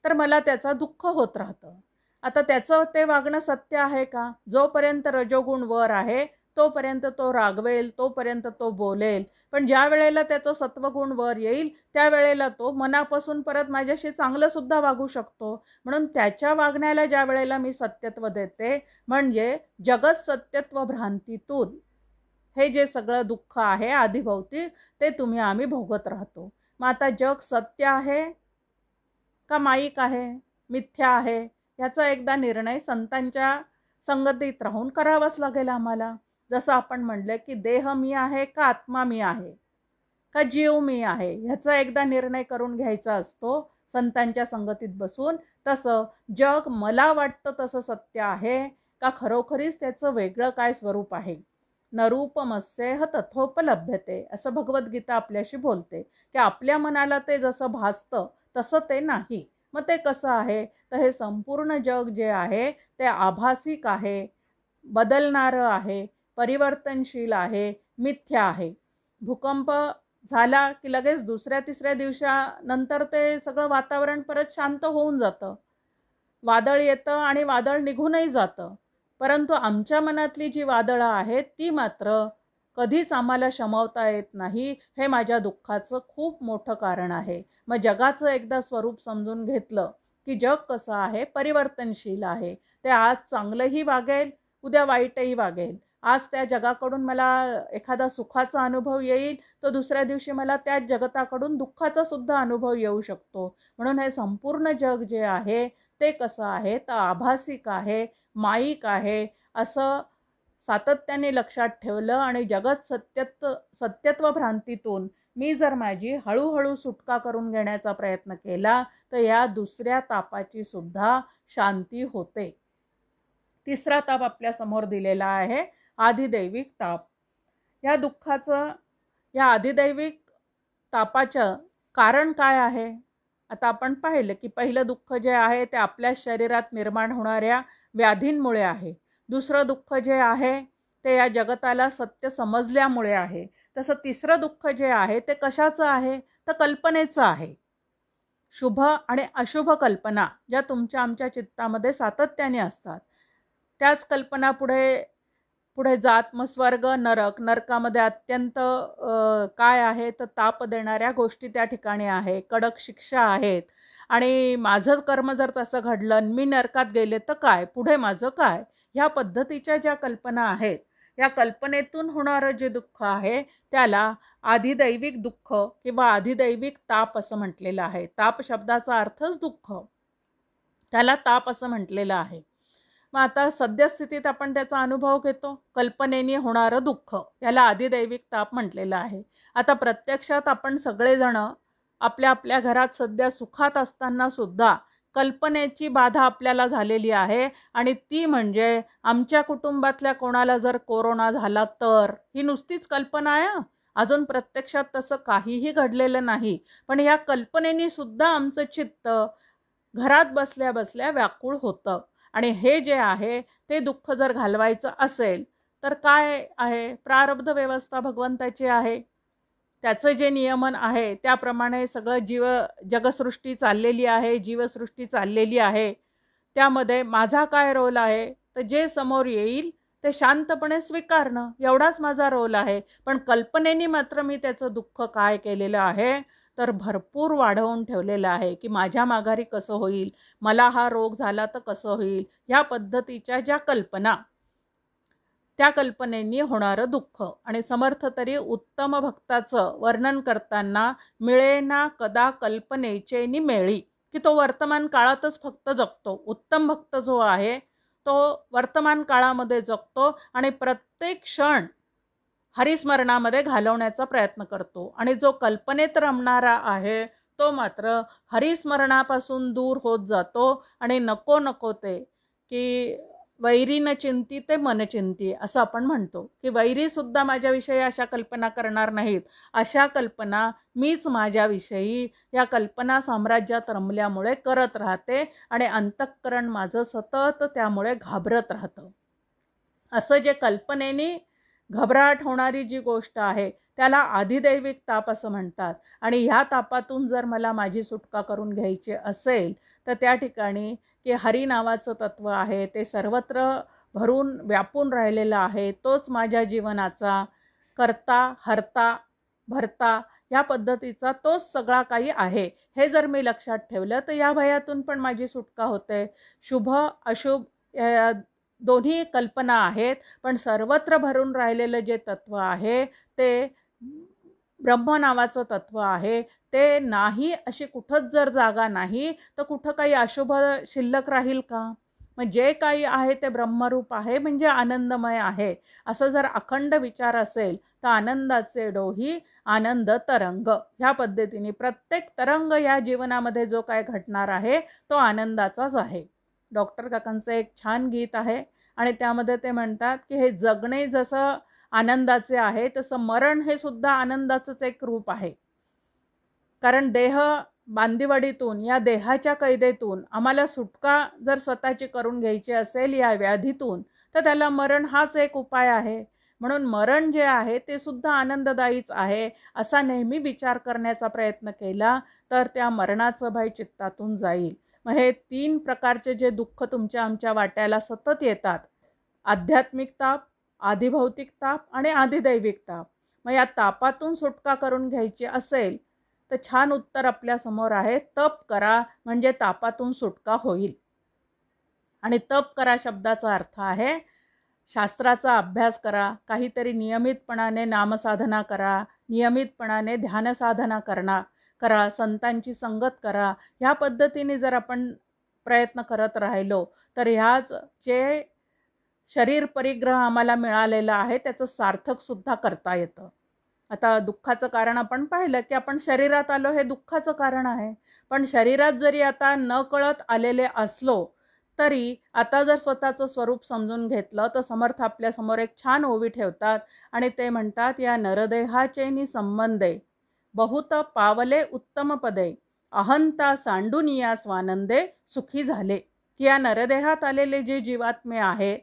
तर मला त्याचा दुःख होत राहतं. आता त्याचं ते वागणं सत्य आहे का? जोपर्यंत रजोगुण वर आहे तोपर्यंत तो रागवेल, तोपर्यंत तो बोलेल. पण ज्या वेळेला त्याचं सत्वगुण वर येईल त्यावेळेला तो मनापासून परत माझ्याशी चांगलं सुद्धा वागू शकतो. म्हणून त्याच्या वागण्याला ज्या वेळेला मी सत्यत्व देते म्हणजे जगत सत्यत्व भ्रांतीतून हे जे सगळं दुःख आहे आधीभोवती ते आम्ही भोगत राहतो. मग आता जग सत्य आहे का माईक आहे, मिथ्या आहे, याचा एकदा निर्णय संतांच्या संगतीत राहून करावाच लागेल आम्हाला. जसं आपण म्हणलं की देह मी आहे का आत्मा मी आहे का जीव मी आहे, ह्याचा एकदा निर्णय करून घ्यायचा असतो संतांच्या संगतीत बसून. तसं जग मला वाटतं तसं सत्य आहे का खरोखरीच त्याचं वेगळं काय स्वरूप आहे? न रूपमस्येह तथोपलभ्यते असं भगवद्गीता आपल्याशी बोलते की आपल्या मनाला ते जसं भासतं तसं ते नाही. मग ते कसं आहे? तर हे संपूर्ण जग जे आहे ते आभासिक आहे, बदलणारं आहे, परिवर्तनशील आहे, मिथ्या आहे. भूकंप झाला की लगेच दुसऱ्या तिसऱ्या दिवसानंतर ते सगळं वातावरण परत शांत होऊन जातं. वादळ येतं आणि वादळ निघूनही जातं. परंतु आमच्या मनातली जी वादळं आहेत ती मात्र कधीच आम्हाला शमवता येत नाही. हे माझ्या दुःखाचं खूप मोठं कारण आहे. मग जगाचं एकदा स्वरूप समजून घेतलं की जग कसं आहे? परिवर्तनशील आहे. ते आज चांगलंही वागेल, उद्या वाईटही वागेल. आज त्या जगाकडून मला एखादा सुखाचा अनुभव येईल तर दुसऱ्या दिवशी मला त्या जगताकडून दुःखाचा सुद्धा अनुभव येऊ शकतो. म्हणून हे संपूर्ण जग जे आहे ते कसं आहे? तर आभासिक आहे, माईक आहे असं सातत्याने लक्षात ठेवलं आणि जगत सत्यत्व भ्रांतीतून मी जर माझी हळूहळू सुटका करून घेण्याचा प्रयत्न केला तर या दुसऱ्या तापाची सुद्धा शांती होते. तिसरा ताप आपल्या समोर दिलेला आहे आधिदैविक ताप. या दुःखाचं, या आधिदैविक तापाचं कारण काय आहे? आता आपण पाहिलं की पहिलं दुःख जे आहे ते आपल्या शरीरात निर्माण होणाऱ्या व्याधींमुळे आहे. दुसरं दुःख जे आहे ते या जगताला सत्य समजल्यामुळे आहे. तसं तिसरं दुःख जे आहे ते कशाचं आहे? तर कल्पनेचं आहे. शुभ आणि अशुभ कल्पना ज्या तुमच्या आमच्या चित्तामध्ये सातत्याने असतात त्याच कल्पना पुढे जात मग स्वर्ग नरक, नरकामध्ये अत्यंत काय आहे तर ताप देणाऱ्या गोष्टी त्या ठिकाणी आहे, कडक शिक्षा आहेत. आणि माझं कर्म जर तसं घडलं मी नरकात गेले तर काय, पुढे माझं काय, ह्या पद्धतीच्या ज्या कल्पना आहेत या कल्पनेतून होणारं जे दुःख आहे त्याला आधिदैविक दुःख किंवा आधिदैविक ताप असं म्हटलेलं आहे. ताप शब्दाचा अर्थच दुःख, त्याला ताप असं म्हटलेलं आहे. मग आता सद्यस्थितीत आपण त्याचा अनुभव घेतो, कल्पनेने होणारं दुःख याला आधिदैविक ताप म्हटलेलं आहे. आता प्रत्यक्षात आपण सगळेजण आपल्या आपल्या घरात सध्या सुखात असताना सुद्धा कल्पनेची बाधा आपल्याला झालेली आहे आणि ती म्हणजे आमच्या कुटुंबातल्या कोणाला जर कोरोना झाला तर, ही नुसतीच कल्पना आहे. अजून प्रत्यक्षात तसं काहीही घडलेलं नाही, पण या कल्पनेनी सुद्धा आमचं चित्त घरात बसल्या बसल्या व्याकुळ होतं. आणि हे जे आहे ते दुःख जर घालवायचं असेल तर काय आहे? प्रारब्ध व्यवस्था भगवंताची आहे, त्याचं जे नियमन आहे त्याप्रमाणे सगळं जगसृष्टी चाललेली आहे, जीवसृष्टी चाललेली आहे. त्यामध्ये माझा काय रोल आहे? तर जे समोर येईल ते शांतपणे स्वीकारणं एवढाच माझा रोल आहे. पण कल्पनेनी मात्र मी त्याचं दुःख काय केलेलं आहे तर भरपूर वाढवून ठेवलेलं आहे की माझ्या माघारी कसं होईल, मला हा रोग झाला तर कसं होईल, ह्या पद्धतीच्या ज्या कल्पना त्या कल्पनेनी होणारं दुःख. आणि समर्थ तरी उत्तम भक्ताचं वर्णन करताना मिळेना कदा कल्पनेचे नि मेळी, की तो वर्तमान काळातच फक्त जगतो. उत्तम भक्त जो आहे तो वर्तमान काळामध्ये जगतो आणि प्रत्येक क्षण हरिस्मरणामध्ये घालवण्याचा प्रयत्न करतो. आणि जो कल्पनेत रमणारा आहे तो मात्र हरिस्मरणापासून दूर होत जातो आणि नको नको ते, की वैरी न चिंती ते मन चिंती असं आपण म्हणतो, की वैरी सुद्धा माझ्याविषयी अशा कल्पना करणार नाहीत. अशा कल्पना मीच माझ्याविषयी या कल्पना साम्राज्यात रमल्यामुळे करत राहते आणि अंतःकरण माझं सतत त्यामुळे घाबरत राहतं. असं जे कल्पनेने घबराट होणारी जी गोष्ट आहे त्याला आधिदैविक ताप असं म्हणतात. आणि ह्या तापातून जर मला माझी सुटका करून घ्यायची असेल तर त्या ठिकाणी की हरी नावाचं तत्व आहे ते सर्वत्र भरून व्यापून राहिलेलं आहे, तोच माझ्या जीवनाचा करता हरता भरता या पद्धतीचा तोच सगळा काही आहे. हे जर मी लक्षात ठेवलं तर या भयातून पण माझी सुटका होते. शुभ अशुभ दोन्ही कल्पना आहेत, पण सर्वत्र भरून राहिलेलं जे तत्व आहे ते ब्रह्म नावाचं तत्व आहे. ते नाही अशी कुठंच जर जागा नाही तर कुठं काही अशुभ शिल्लक राहील का? मग जे काही आहे ते ब्रह्मरूप आहे म्हणजे आनंदमय आहे. असं जर अखंड विचार असेल तर आनंदाचे डोही आनंद तरंग, ह्या पद्धतीने प्रत्येक तरंग या जीवनामध्ये जो काय घडणार आहे तो आनंदाचाच आहे. डॉक्टर काकांचं एक छान गीत आहे आणि त्यामध्ये ते म्हणतात की हे जगणे जसं आनंदाचे आहे तसं मरण हे सुद्धा आनंदाचंच एक रूप आहे. कारण देह बांदिवडीतून या देहाच्या कैदेतून आम्हाला सुटका जर स्वतःची करून घ्यायची असेल या व्याधीतून तर त्याला मरण हाच एक उपाय आहे. म्हणून मरण जे आहे ते सुद्धा आनंददायीच आहे असा नेहमी विचार करण्याचा प्रयत्न केला तर त्या मरणाचं भय चित्तातून जाईल. मग हे 3 प्रकारचे जे दुःख तुमच्या आमच्या वाट्याला सतत येतात, आध्यात्मिक ताप, आधिभौतिक ताप आणि आधिदैविक ताप, मग या तापातून सुटका करून घ्यायची असेल तर छान उत्तर आपल्या समोर आहे, तप करा म्हणजे तापातून सुटका होईल. आणि तप करा शब्दाचा अर्थ आहे शास्त्राचा अभ्यास करा, काहीतरी नियमितपणाने नामसाधना करा, नियमितपणाने ध्यानसाधना करा, संतांची संगत करा. ह्या पद्धतीने जर आपण प्रयत्न करत राहिलो तर ह्याच जे शरीर परिग्रह आम्हाला मिळालेला आहे त्याचं सार्थक सुद्धा करता येतं. आता दुःखाचं कारण आपण पाहिलं की आपण शरीरात आलो हे दुःखाचं कारण आहे. पण शरीरात जरी आता न कळत आलेले असलो तरी आता जर स्वतःचं स्वरूप समजून घेतलं तर समर्थ आपल्या समोर एक छान ओवी ठेवतात आणि ते म्हणतात, या नरदेहाचे नि संबंधे बहुत पावले उत्तम पदे, अहंता सांडून या स्वानंदे सुखी झाले. की या नरदेहात आलेले जे जीवात्मे आहेत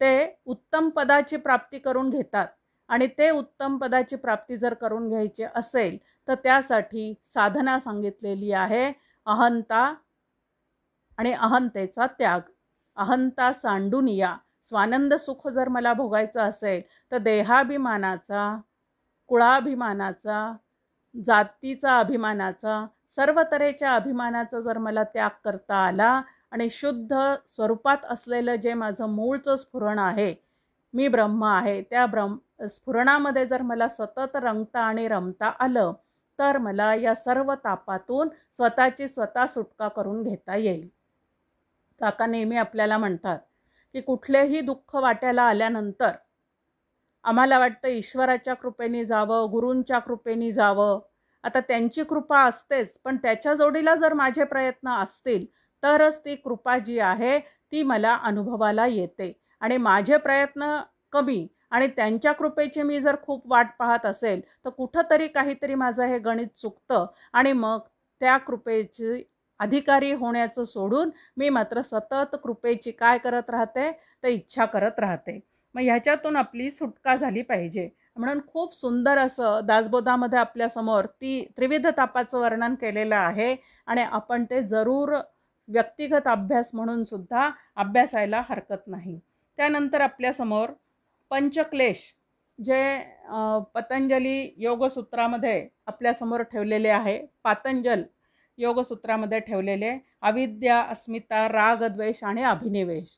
ते उत्तम पदाची प्राप्ती करून घेतात आणि ते उत्तम पदाची प्राप्ती जर करून घ्यायची असेल तर त्यासाठी साधना सांगितलेली आहे, अहंता आणि अहंतेचा त्याग. अहंता सांडून या, स्वानंद सुख जर मला भोगायचं असेल तर देहाभिमानाचा, कुळाभिमानाचा, जातीचा अभिमानाचा, सर्व तऱ्हेच्या अभिमानाचा जर मला त्याग करता आला आणि शुद्ध स्वरूपात असलेलं जे माझं मूळचं स्फुरण आहे, मी ब्रह्म आहे, त्या स्फुरणामध्ये जर मला सतत रंगता आणि रमता आलं तर मला या सर्व तापातून स्वतःची स्वतः सुटका करून घेता येईल. काका नेहमी आपल्याला म्हणतात की कुठलेही दुःख वाट्याला आल्यानंतर आम्हाला वाटतं ईश्वराच्या कृपेने जावं, गुरूंच्या कृपेने जावं. आता त्यांची कृपा असतेच, पण त्याच्या जोडीला जर माझे प्रयत्न असतील तरच ती कृपा जी आहे ती मला अनुभवाला येते. आणि माझे प्रयत्न कमी आणि त्यांच्या कृपेची मी जर खूप वाट पाहत असेल तर कुठंतरी काहीतरी माझं हे गणित चुकतं आणि मग त्या कृपेची अधिकारी होण्याचं सोडून मी मात्र सतत कृपेची काय करत राहते तर इच्छा करत राहते. मग ह्याच्यातून आपली सुटका झाली पाहिजे. म्हणून खूप सुंदर असं दासबोधामध्ये आपल्यासमोर ती त्रिविध तापाचं वर्णन केलेलं आहे आणि आपण ते जरूर व्यक्तिगत अभ्यास म्हणून सुद्धा अभ्यासायला हरकत नाही. त्यानंतर आपल्यासमोर पंचक्लेश जे पतंजली योगसूत्रामध्ये आपल्यासमोर ठेवलेले आहे, पातंजल योगसूत्रामध्ये ठेवलेले अविद्या, अस्मिता, राग, द्वेष आणि अभिनिवेश,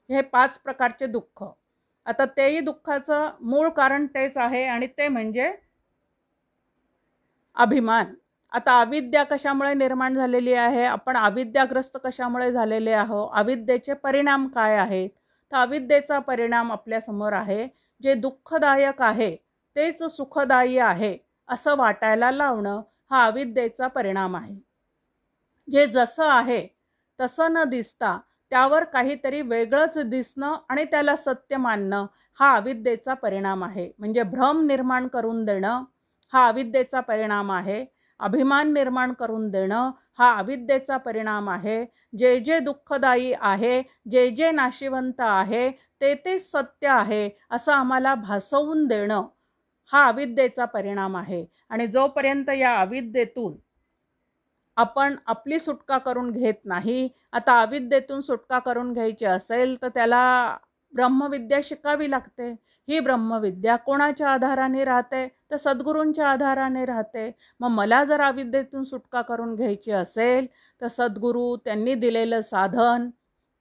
हे 5 प्रकारचे दुःख. आता तेही दुःखाचं मूळ कारण तेच आहे आणि ते म्हणजे अभिमान. आता अविद्या कशामुळे निर्माण झालेली आहे, आपण अविद्याग्रस्त कशामुळे झालेले आहोत, अविद्येचे परिणाम काय आहेत. तर अविद्येचा परिणाम आपल्या समोर आहे. जे दुःखदायक आहे तेच सुखदायी आहे असं वाटायला लावणं हा अविद्येचा परिणाम आहे. जे जसं आहे तसं न दिसता त्यावर काहीतरी वेगळंच दिसणं आणि त्याला सत्य मानणं हा अविद्येचा परिणाम आहे. म्हणजे भ्रम निर्माण करून देणं हा अविद्येचा परिणाम आहे. अभिमान निर्माण करून देणं हा अविद्येचा परिणाम आहे. जे जे दुःखदायी आहे, जे जे नाशिवंत आहे ते ते सत्य आहे असं आम्हाला भासवून देणं हा अविद्येचा परिणाम आहे. आणि जोपर्यंत या अविद्येतून आपण आपली सुटका करून घेत नाही, आता अविद्येतून सुटका करून घ्यायची असेल तर त्याला ब्रह्मविद्या शिकावी लागते. ही ब्रह्मविद्या कोणाच्या आधाराने राहते, तर सद्गुरूंच्या आधाराने राहते. मग मला जर अविद्येतून सुटका करून घ्यायची असेल तर सद्गुरू त्यांनी दिलेलं साधन,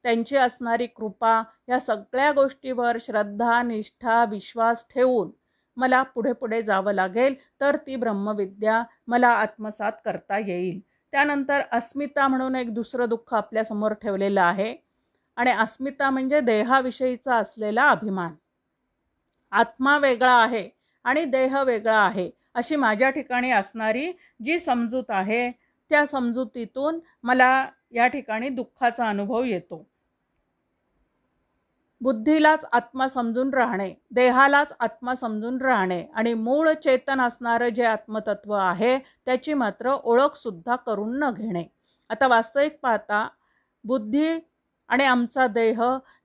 त्यांची असणारी कृपा या सगळ्या गोष्टीवर श्रद्धा, निष्ठा, विश्वास ठेवून मला पुढे पुढे जावं लागेल, तर ती ब्रह्मविद्या मला आत्मसात करता येईल. त्यानंतर अस्मिता म्हणून एक दुसरं दुःख आपल्यासमोर ठेवलेलं आहे. आणि अस्मिता म्हणजे देहाविषयीचा असलेला अभिमान. आत्मा वेगळा आहे आणि देह वेगळा आहे अशी माझ्या ठिकाणी असणारी जी समजूत आहे, त्या समजुतीतून मला या ठिकाणी दुःखाचा अनुभव येतो. बुद्धीलाच आत्मा समजून राहणे, देहालाच आत्मा समजून राहणे आणि मूळ चेतन असणारं जे आत्मतत्व आहे त्याची मात्र ओळख सुद्धा करून न घेणे. आता वास्तविक पाहता बुद्धी आणि आमचा देह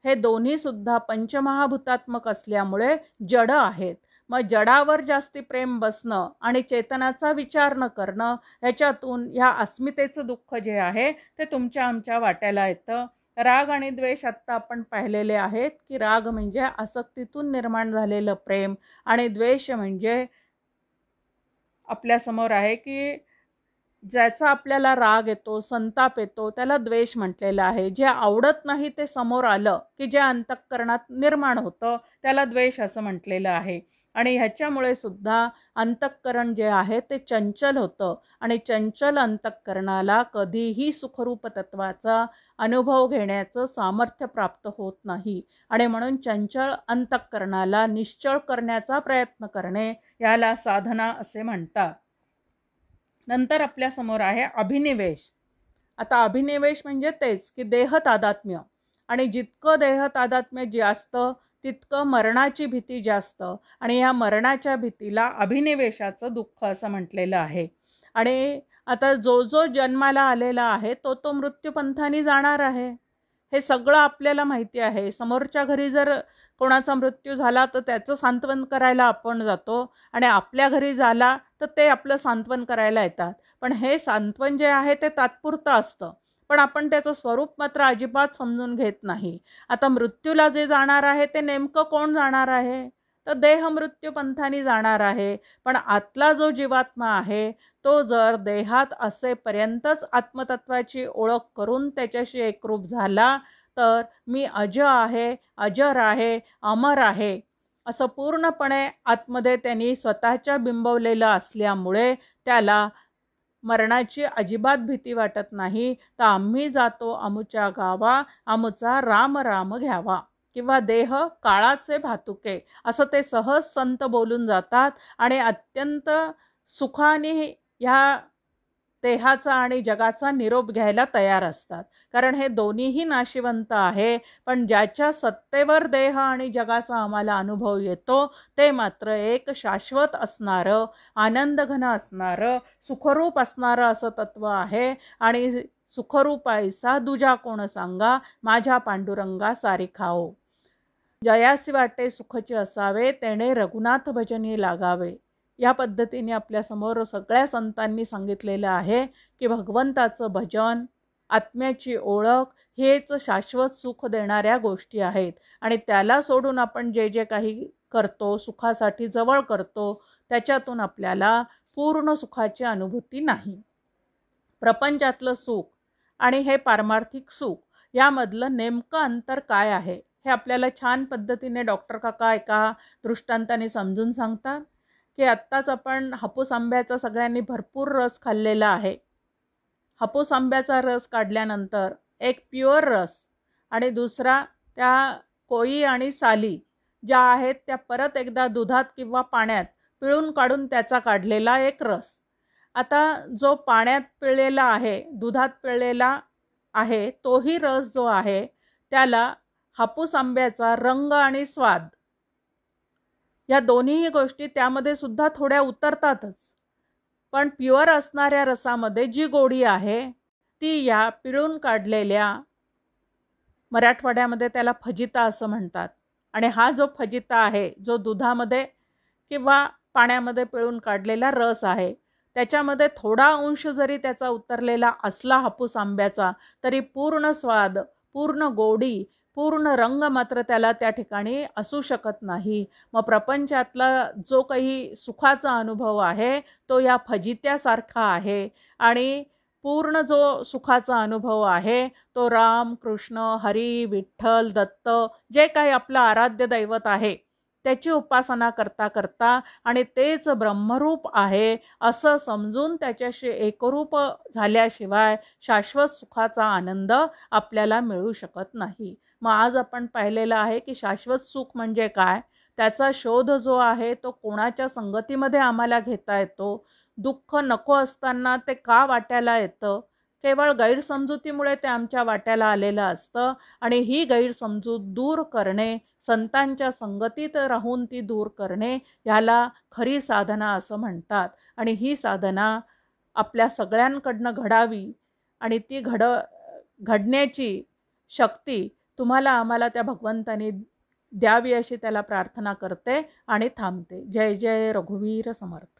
हे दोन्ही सुद्धा पंचमहाभूतात्मक असल्यामुळे जड आहेत. मग जडावर जास्ती प्रेम बसणं आणि चेतनाचा विचार न करणं ह्याच्यातून ह्या अस्मितेचं दुःख जे आहे ते तुमच्या आमच्या वाट्याला येतं. राग आणि द्वेष आत्ता आपण पाहिलेले आहेत की राग म्हणजे आसक्तीतून निर्माण झालेलं प्रेम आणि द्वेष म्हणजे आपल्यासमोर आहे की ज्याचा आपल्याला राग येतो, संताप येतो त्याला द्वेष म्हटलेला आहे. जे आवडत नाही ते समोर आलं की जे अंतःकरणात निर्माण होतं त्याला द्वेष असं म्हटलेलं आहे. आणि ह्याच्यामुळे सुद्धा अंतःकरण जे आहे ते चंचल होतं आणि चंचल अंतःकरणाला कधीही सुखरूप तत्वाचा अनुभव घेण्याचं सामर्थ्य प्राप्त होत नाही. आणि म्हणून चंचल अंतःकरणाला निश्चळ करण्याचा प्रयत्न करणे याला साधना असे म्हणतात. नंतर आपल्या समोर आहे अभिनिवेश. आता अभिनिवेश म्हणजे तेच की देह तादात्म्य. आणि जितकं देह तादात्म्य जास्त तितकं मरणाची भीती जास्त. आणि या मरणाच्या भीतीला अभिनिवेशाचं दुःख असं म्हटलेलं आहे. आणि आता जो जो जन्माला आलेला आहे तो तो मृत्यूपंथाने जाणार आहे, हे सगळं आपल्याला माहिती आहे. समोरच्या घरी जर कोणाचा मृत्यू झाला तर त्याचं सांत्वन करायला आपण जातो आणि आपल्या घरी झाला तर ते आपलं सांत्वन करायला येतात. पण हे सांत्वन जे आहे ते तात्पुरतं असतं, पण आपण त्याचं स्वरूप मात्र अजिबात समजून घेत नाही. आता मृत्यूला जे जाणार आहे ते नेमकं कोण जाणार आहे, तर देह मृत्यूपंथाने जाणार आहे. पण आतला जो जीवात्मा आहे तो जर देहात असेपर्यंतच आत्मतत्वाची ओळख करून त्याच्याशी एकरूप झाला तर मी अज आहे, अजर आहे, अमर आहे असं पूर्णपणे आतमध्ये त्यांनी स्वतःच्या बिंबवलेलं असल्यामुळे त्याला मरणाची अजिबात भीती वाटत नाही. तर आम्ही जातो अमुच्या गावा, अमुचा राम राम घ्यावा, किंवा देह काळाचे भातुके असं ते सहज संत बोलून जातात आणि अत्यंत सुखाने ह्या देहाचा आणि जगाचा निरोप घ्यायला तयार असतात. कारण हे दोन्हीही नाशिवंत आहे, पण ज्याच्या सत्तेवर देह आणि जगाचा आम्हाला अनुभव येतो ते मात्र एक शाश्वत असणारं, आनंदघन असणारं, सुखरूप असणारं असं तत्व आहे. आणि सुखरूपाईसा दुजा कोण सांगा, माझ्या पांडुरंगा सारी खाओ. जयासी वाटे सुखचे असावे, तेणे रघुनाथ भजनी लागावे. या पद्धतीने आपल्यासमोर सगळ्या संतांनी सांगितलेलं आहे की भगवंताचं भजन, आत्म्याची ओळख हेच शाश्वत सुख देणाऱ्या गोष्टी आहेत. आणि त्याला सोडून आपण जे जे काही करतो, सुखासाठी जवळ करतो, त्याच्यातून आपल्याला पूर्ण सुखाची अनुभूती नाही. प्रपंचातलं सुख आणि हे पारमार्थिक सुख यामधलं नेमकं अंतर काय आहे, हे आपल्याला छान पद्धतीने डॉक्टर काका एका दृष्टांताने समजून सांगतात की आत्ताच आपण हापूस आंब्याचा सगळ्यांनी भरपूर रस खाल्लेला आहे. हापूस आंब्याचा रस काढल्यानंतर एक प्युअर रस आणि दुसरा त्या कोई आणि साली ज्या आहेत त्या परत एकदा दुधात किंवा पाण्यात पिळून काढून त्याचा काढलेला एक रस. आता जो पाण्यात पिळलेला आहे, दुधात पिळलेला आहे, तोही रस जो आहे त्याला हापूस आंब्याचा रंग आणि स्वाद या दोन्हीही गोष्टी त्यामध्ये सुद्धा थोड्या उतरतातच. पण प्युअर असणाऱ्या रसामध्ये जी गोडी आहे ती या पिळून काढलेल्या, मराठवाड्यामध्ये त्याला फजिता असं म्हणतात, आणि हा जो फजिता आहे जो दुधामध्ये किंवा पाण्यामध्ये पिळून काढलेला रस आहे त्याच्यामध्ये थोडा अंश जरी त्याचा उतरलेला असला हापूस आंब्याचा तरी पूर्ण स्वाद, पूर्ण गोडी, पूर्ण रंग मात्र त्याला त्या ठिकाणी असू शकत नाही. मग प्रपंचातला जो काही सुखाचा अनुभव आहे तो या फजित्यासारखा आहे आणि पूर्ण जो सुखाचा अनुभव आहे तो राम, कृष्ण, हरी, विठ्ठल, दत्त जे काही आपलं आराध्य दैवत आहे त्याची उपासना करता करता आणि तेच ब्रह्मरूप आहे असं समजून त्याच्याशी एकरूप झाल्याशिवाय शाश्वत सुखाचा आनंद आपल्याला मिळू शकत नाही. मग आज आपण पाहिलेलं आहे की शाश्वत सुख म्हणजे काय, त्याचा शोध जो आहे तो कोणाच्या संगतीमध्ये आम्हाला घेता येतो, दुःख नको असताना ते का वाट्याला येतं, केवळ गैरसमजुतीमुळे ते आमच्या वाट्याला आलेलं असतं आणि ही गैरसमजूत दूर करणे, संतांच्या संगतीत राहून ती दूर करणे, ह्याला खरी साधना असं म्हणतात. आणि ही साधना आपल्या सगळ्यांकडनं घडावी आणि ती घडण्याची शक्ती तुम्हाला आम्हाला त्या भगवंताने द्यावी अशी त्याला प्रार्थना करते आणि थांबते. जय जय रघुवीर समर्थ.